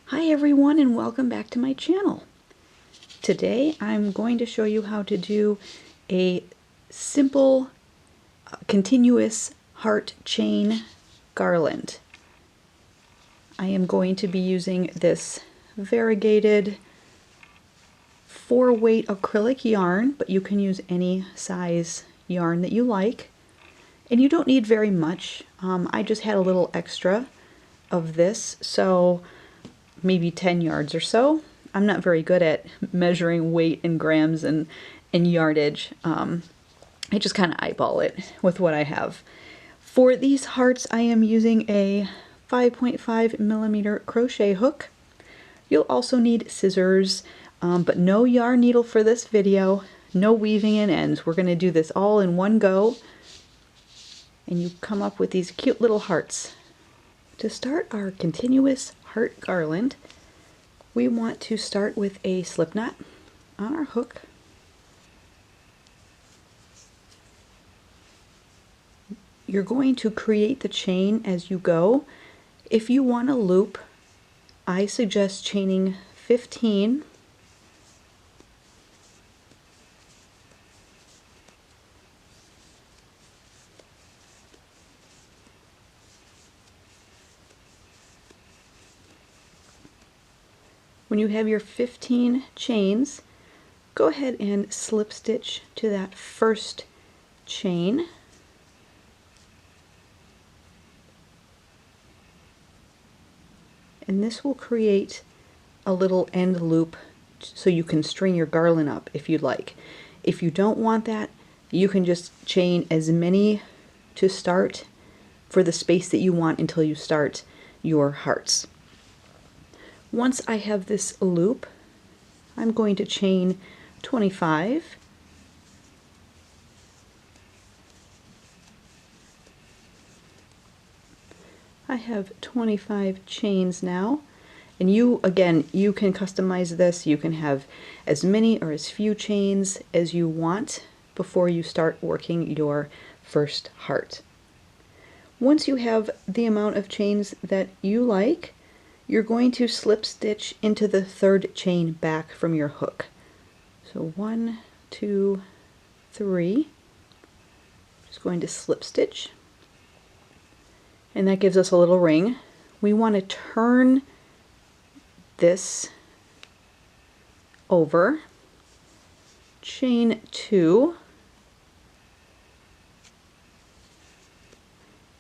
Hi everyone, and welcome back to my channel. Today I'm going to show you how to do a simple continuous heart chain garland. I am going to be using this variegated 4-weight acrylic yarn, but you can use any size yarn that you like. And you don't need very much. I just had a little extra of this, so maybe 10 yards or so. I'm not very good at measuring weight in grams and yardage. I just kind of eyeball it with what I have. For these hearts, I am using a 5.5 millimeter crochet hook. You'll also need scissors, but no yarn needle for this video, no weaving in ends. We're going to do this all in one go, and you come up with these cute little hearts. To start our continuous heart garland, we want to start with a slip knot on our hook. You're going to create the chain as you go. If you want a loop, I suggest chaining 15. When you have your 15 chains, go ahead and slip stitch to that first chain. And this will create a little end loop so you can string your garland up if you'd like. If you don't want that, you can just chain as many to start for the space that you want until you start your hearts. Once I have this loop, I'm going to chain 25. I have 25 chains now, and you can customize this. You can have as many or as few chains as you want before you start working your first heart. Once you have the amount of chains that you like, you're going to slip stitch into the third chain back from your hook. So 1, 2, 3. Just going to slip stitch, and that gives us a little ring. We want to turn this over, chain 2,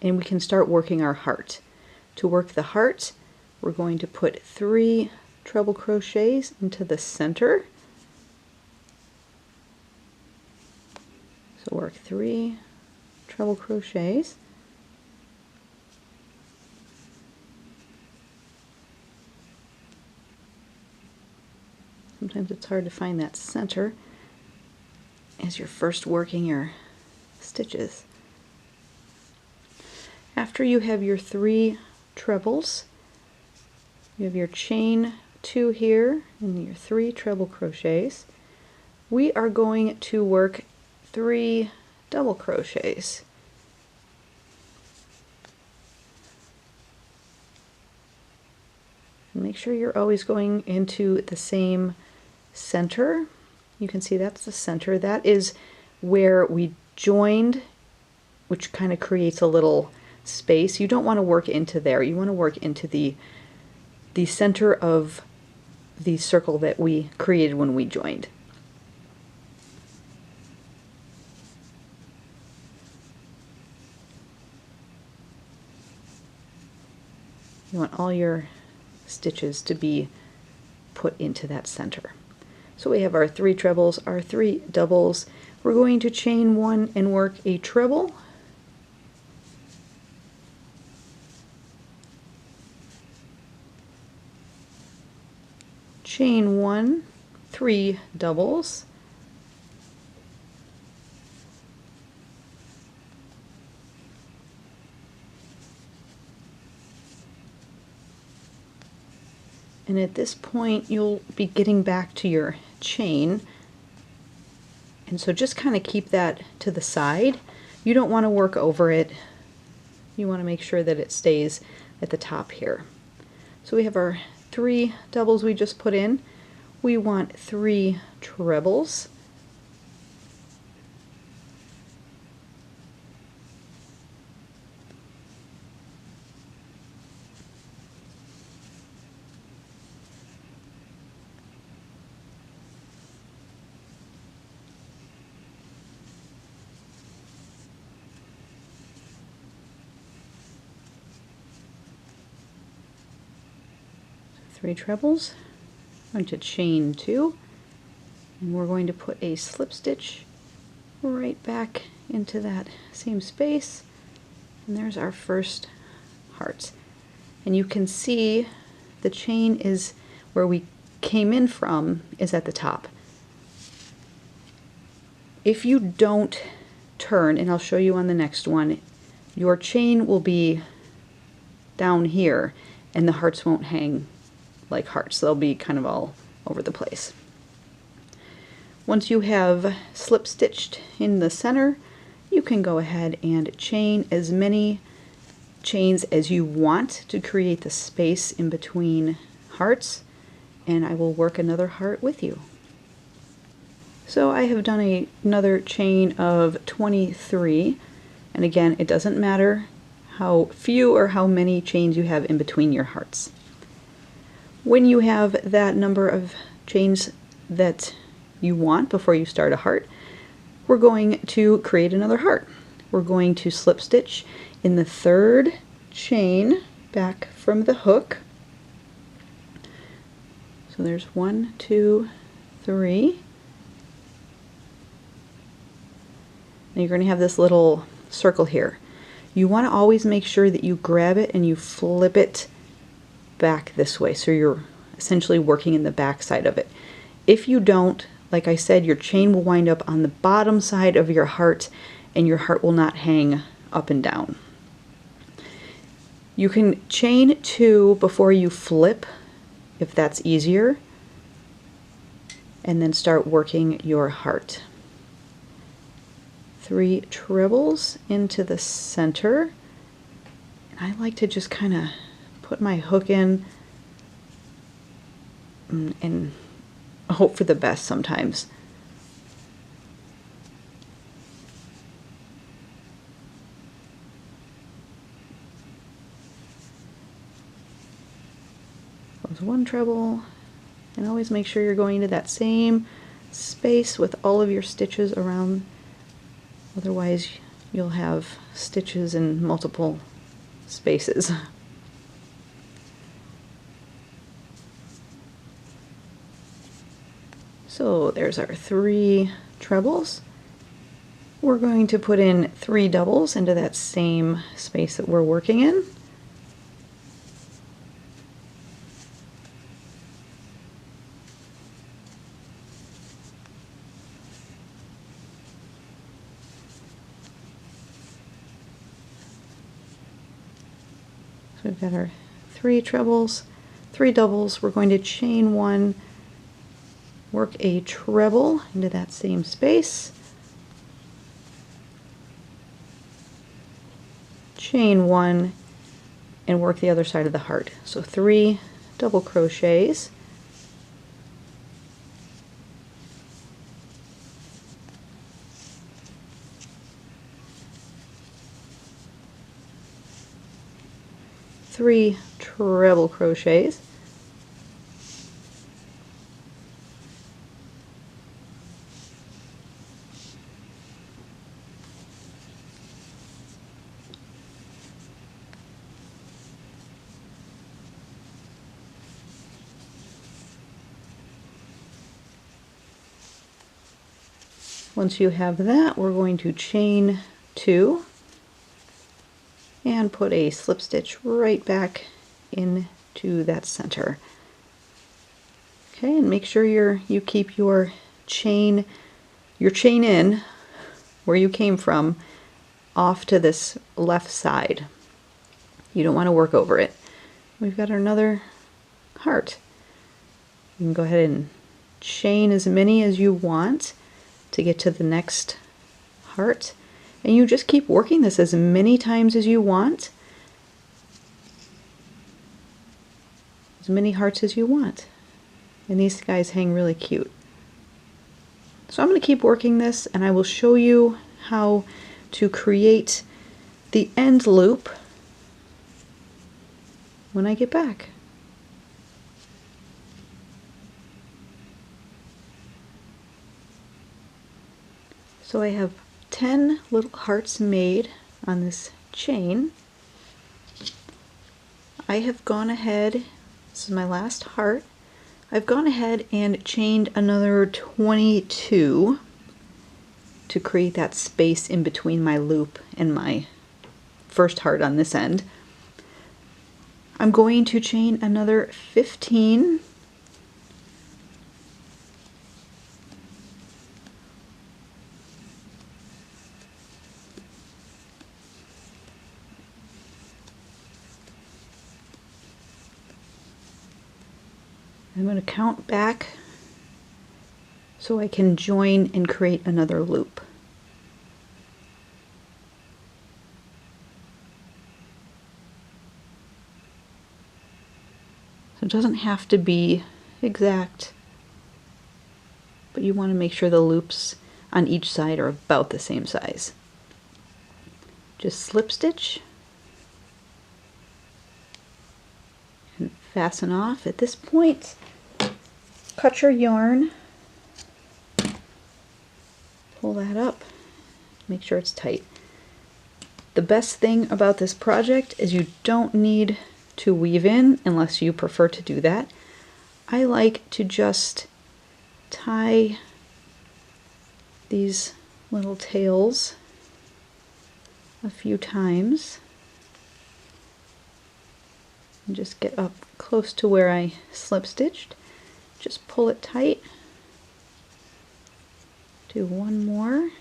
and we can start working our heart. To work the heart, we're going to put 3 treble crochets into the center. So work 3 treble crochets. Sometimes it's hard to find that center as you're first working your stitches. After you have your 3 trebles, you have your chain 2 here and your 3 treble crochets. We are going to work 3 double crochets. And make sure you're always going into the same center. You can see that's the center. That is where we joined, which kind of creates a little space. You don't want to work into there. You want to work into the center of the circle that we created when we joined. You want all your stitches to be put into that center. So we have our 3 trebles, our 3 doubles. We're going to chain 1 and work a treble. Chain 1, 3 doubles. And at this point, you'll be getting back to your chain. And so just kind of keep that to the side. You don't want to work over it. You want to make sure that it stays at the top here. So we have our 3 doubles we just put in, we want 3 trebles. Three trebles. I'm going to chain 2, and we're going to put a slip stitch right back into that same space, and there's our first heart. And you can see the chain is where we came in from is at the top. If you don't turn, and I'll show you on the next one, your chain will be down here and the hearts won't hang like hearts. They'll be kind of all over the place. Once you have slip stitched in the center, you can go ahead and chain as many chains as you want to create the space in between hearts, and I will work another heart with you. So I have done another chain of 23, and again, it doesn't matter how few or how many chains you have in between your hearts. When you have that number of chains that you want before you start a heart, we're going to create another heart. We're going to slip stitch in the 3rd chain back from the hook. So there's 1, 2, 3. And you're going to have this little circle here. You want to always make sure that you grab it and you flip it back this way, so you're essentially working in the back side of it. If you don't, like I said, your chain will wind up on the bottom side of your heart and your heart will not hang up and down. You can chain 2 before you flip if that's easier, and then start working your heart. 3 trebles into the center. I like to just kind of put my hook in and hope for the best sometimes. Close 1 treble, and always make sure you're going into that same space with all of your stitches around, otherwise you'll have stitches in multiple spaces. So there's our 3 trebles. We're going to put in 3 doubles into that same space that we're working in. So we've got our 3 trebles, 3 doubles. We're going to chain 1, work a treble into that same space, chain 1, and work the other side of the heart. So 3 double crochets, three treble crochets, once you have that, we're going to chain 2 and put a slip stitch right back into that center. Okay, and make sure you keep your chain in where you came from off to this left side. You don't want to work over it. We've got another heart. You can go ahead and chain as many as you want to get to the next heart, and you just keep working this as many times as you want. As as many hearts as you want. And these guys hang really cute. So I'm going to keep working this, and I will show you how to create the end loop when I get back. So I have 10 little hearts made on this chain. I have gone ahead, this is my last heart, I've gone ahead and chained another 22 to create that space in between my loop and my first heart on this end. I'm going to chain another 15. I'm going to count back so I can join and create another loop. So it doesn't have to be exact, but you want to make sure the loops on each side are about the same size. Just slip stitch and fasten off. At this point, cut your yarn, pull that up, make sure it's tight. The best thing about this project is you don't need to weave in unless you prefer to do that. I like to just tie these little tails a few times and just get up close to where I slip stitched. Just pull it tight. Do one more.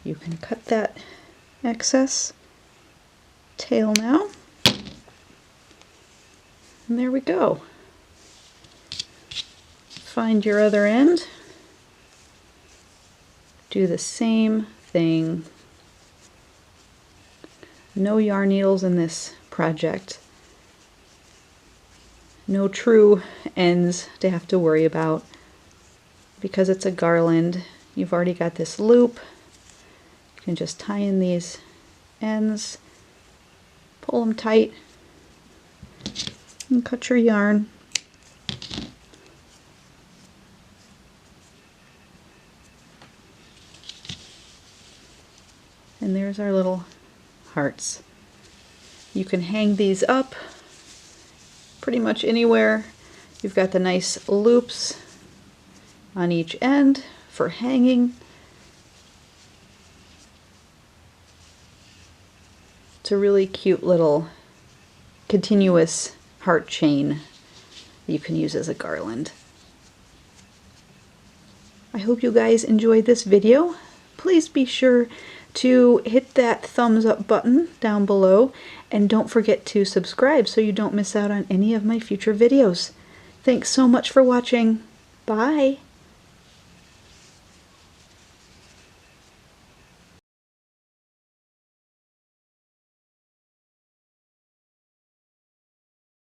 You can cut that excess tail now. And there we go. Find your other end. Do the same thing. No yarn needles in this project. No true ends to have to worry about. Because it's a garland, you've already got this loop. You can just tie in these ends, pull them tight, and cut your yarn. And there's our little hearts. You can hang these up pretty much anywhere. You've got the nice loops on each end for hanging. It's a really cute little continuous heart chain that you can use as a garland. I hope you guys enjoyed this video. Please be sure to hit that thumbs up button down below, and don't forget to subscribe so you don't miss out on any of my future videos. Thanks so much for watching. Bye!